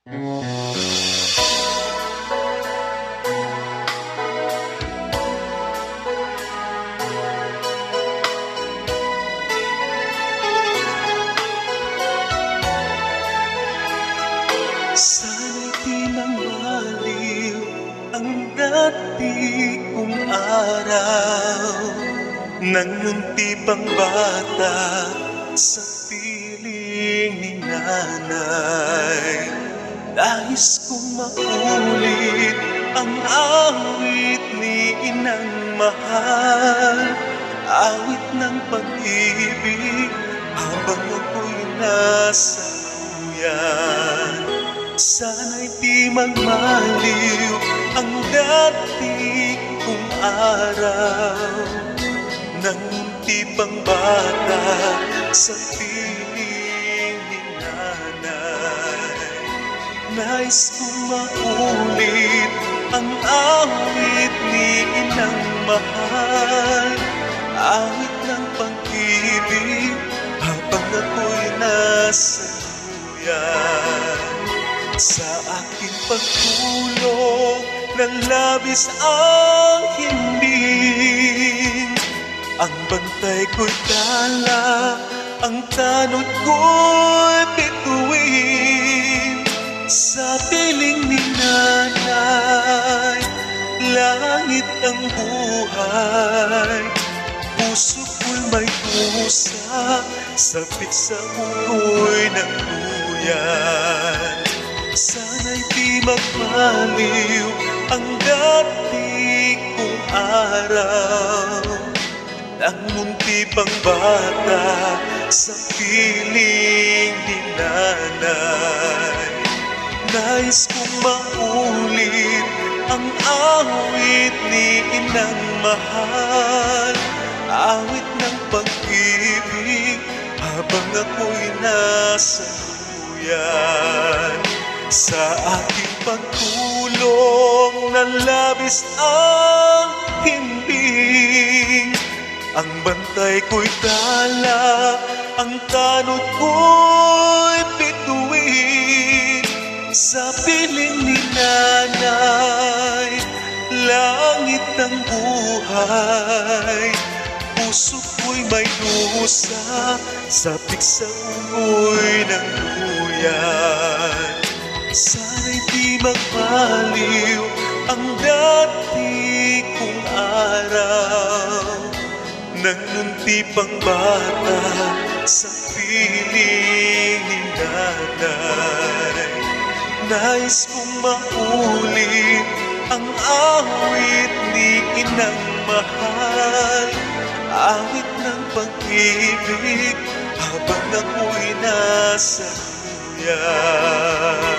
Sana'y di mawaliw ang dati kong araw, nang munti pang bata sa piling ni nanay. Nais kong maulit ang awit ni inang mahal, awit ng pag-ibig habang ako'y nasa duyan. Sana'y di magmaliw ang dati kong araw, nang munti pang bata sa piling ni nanay. Nais kong maulit ang awit ni inang mahal, awit ng pag-ibig habang ako'y nasa duyan. Sa aking pagtulog na labis ang himbing, ang bantay ko'y tala, ang tanod ko'y bituin. Sa piling ni nanay, langit ang buhay, puso ko'y may pusa, sabik sa uloy ng duyan. Sana'y di magmaliw ang dati kong araw, nang munti pang bata sa piling ni nanay. Nais kong maulit ang awit ni inang mahal, awit ng pag-ibig habang ako'y nasa duyan. Sa aking pagtulong na labis ang himbing, ang bantay ko'y tala, ang tanod ko'y bituin. Sa piling ni nanay, langit ang buhay, puso ko'y may dusa, sabik sa umoy ng duyan. Sana'y di magmaliw ang dati kong araw, nang munti pang bata sa piling ni nanay. Nais kong maulit ang awit ni inang mahal, awit ng pag-ibig habang ako'y nasa duyan.